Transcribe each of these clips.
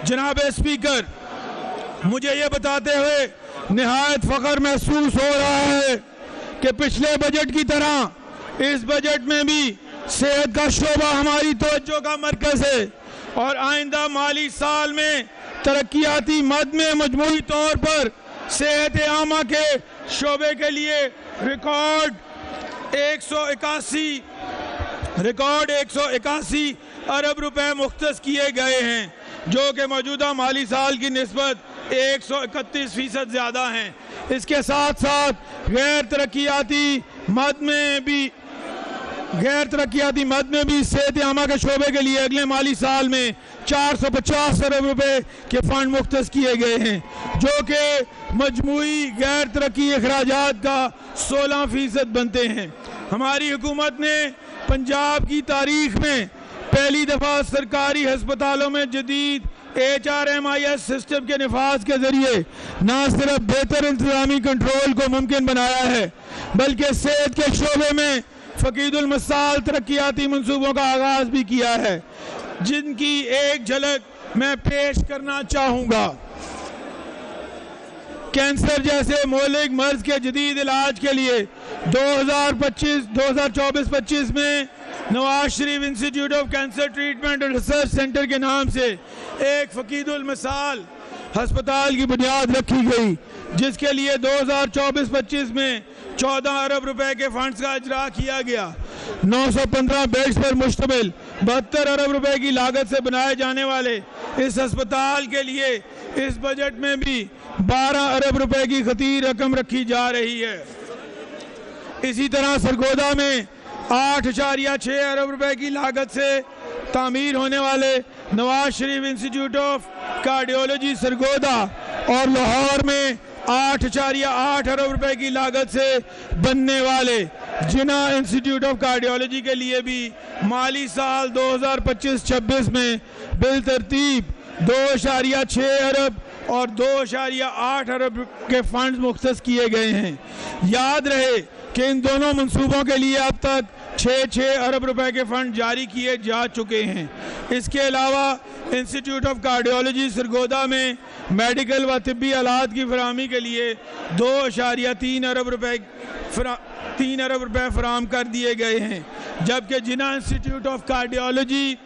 जनाब स्पीकर, मुझे ये बताते हुए निहायत फ़ख्र महसूस हो रहा है कि पिछले बजट की तरह इस बजट में भी सेहत का शोबा हमारी तवज्जो का मरकज़ है और आइंदा माली साल में तरक्याती मद में मजमूई तौर पर सेहत आमा के शोबे के लिए रिकॉर्ड 181 अरब रुपए मुख्तस किए गए हैं, जो कि मौजूदा माली साल की निस्बत 131% ज़्यादा हैं। इसके साथ साथ गैर तरक्याती मद में भी सेहत आमा के शोबे के लिए अगले माली साल में 450 अरब रुपए के फंड मुख्तस किए गए हैं, जो कि मजमूई गैर तरक्की अखराजात का 16% बनते हैं। हमारी हुकूमत ने पंजाब की तारीख में पहली दफ़ा सरकारी हस्पतालों में जदीद HRMIS सिस्टम के निफाज के ज़रिए न सिर्फ बेहतर इंतज़ामी कंट्रोल को मुमकिन बनाया है, बल्कि सेहत के शोबे में फ़कीदुल मिसाल तरक्याती मंसूबों का आगाज़ भी किया है, जिनकी एक झलक मैं पेश करना चाहूँगा। कैंसर जैसे मौलिक मर्ज के जदीद इलाज के लिए 2024-25 में Nawaz Sharif institute of cancer treatment and research centre के नाम से एक फ़कीदुल मिसाल हस्पताल की बुनियाद रखी गई, जिसके लिए 2024-25 में 14 अरब रुपए के फंड्स का इजरा किया गया। 915 बेड्स पर मुश्तमिल 72 अरब रुपए की लागत से बनाए जाने वाले इस अस्पताल के लिए इस बजट में भी 12 अरब रुपए की खतीर रकम रखी जा रही है। इसी तरह सरगोदा में 8.6 अरब रुपए की लागत से तामीर होने वाले Nawaz Sharif institute of cardiology Sargodha और लाहौर में 8.8 अरब रुपए की लागत से बनने वाले जिना इंस्टीट्यूट ऑफ कार्डियोलॉजी के लिए भी माली साल 2025-26 में बिल तरतीब 2.6 अरब और 2.8 अरब के फंड्स मुख्तस किए गए हैं। याद रहे कि इन दोनों मंसूबों के लिए अब तक 6 अरब रुपए के फंड जारी किए जा चुके हैं। इसके अलावा इंस्टीट्यूट ऑफ कार्डियोलॉजी सरगोदा में मेडिकल व तिब्बी आलात की फराहमी के लिए 2.3 अरब रुपए फराहम कर दिए गए हैं, जबकि जिना इंस्टीट्यूट ऑफ कार्डियोलॉजी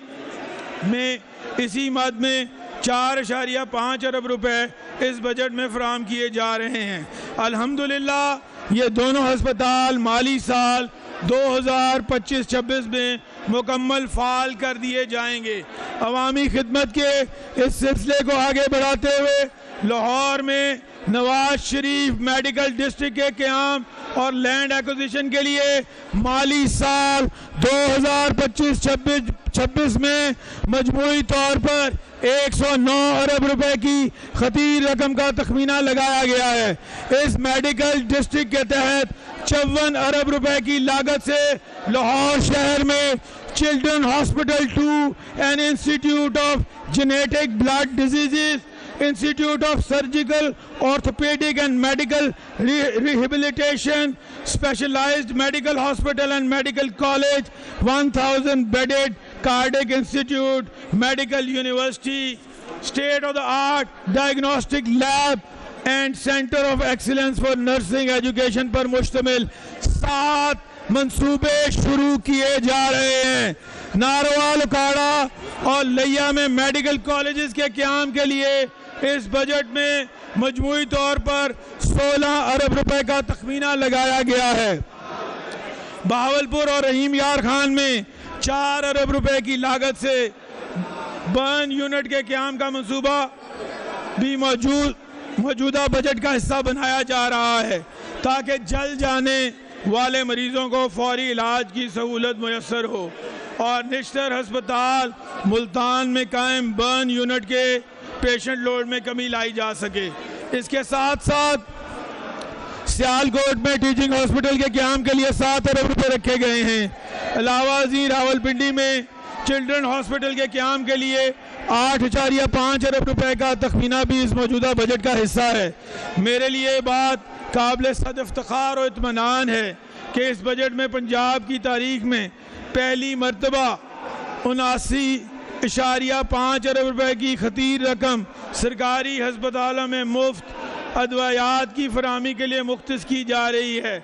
में इसी मद में 4.5 अरब रुपए इस बजट में फराहम किए जा रहे हैं। अल्हम्दुलिल्लाह ये दोनों हस्पताल माली साल 2025-26 में मुकम्मल फाल कर दिए जाएंगे। अवामी खिदमत के इस सिलसिले को आगे बढ़ाते हुए लाहौर में नवाज शरीफ मेडिकल डिस्ट्रिक्ट के क़याम और लैंड एक्विजिशन के लिए माली साल 2025-26 में मजमूई तौर पर 109 अरब रुपए की खतीर रकम का तखमीना लगाया गया है। इस मेडिकल डिस्ट्रिक्ट के तहत 54 अरब रुपए की लागत से लाहौर शहर में children hospital 2 and institute of genetic blood diseases, institute of surgical orthopaedic and medical rehabilitation, specialised medical hospital and medical college, 1000 bedded cardiac institute, medical university, state of the art diagnostic lab and centre of excellence for nursing education पर मुश्तमिल 7 मंसूबे शुरू किए जा रहे हैं। Narwhal, उकाड़ा और लिया में मेडिकल कॉलेजेस के क़याम के लिए इस बजट में मजमूई तौर पर 16 अरब रुपए का तखमीना लगाया गया है। बहावलपुर और रहीम यार खान में 4 अरब रुपए की लागत से बर्न यूनिट के क़याम का मंसूबा भी मौजूदा बजट का हिस्सा बनाया जा रहा है, ताकि जल जाने वाले मरीजों को फौरी इलाज की सहूलत मुयस्सर हो और निश्तर हस्पताल मुल्तान में कायम बर्न यूनिट के पेशेंट लोड में कमी लाई जा सके। इसके साथ साथ सियालकोट में टीचिंग हॉस्पिटल के क़याम के लिए 7 अरब रुपए रखे गए हैं। अलावाजी रावलपिंडी में चिल्ड्रन हॉस्पिटल के क़याम के लिए 8.5 अरब रुपए का तखमीना भी इस मौजूदा बजट का हिस्सा है। मेरे लिए बात काबिल सद इफ्तिखार और इत्मीनान है कि इस बजट में पंजाब की तारीख में पहली मरतबा 79 1.5 ارب روپے کی خطیر رقم سرکاری ہسپتالوں میں مفت ادویات کی فراہمی کے لیے مختص کی جا رہی ہے۔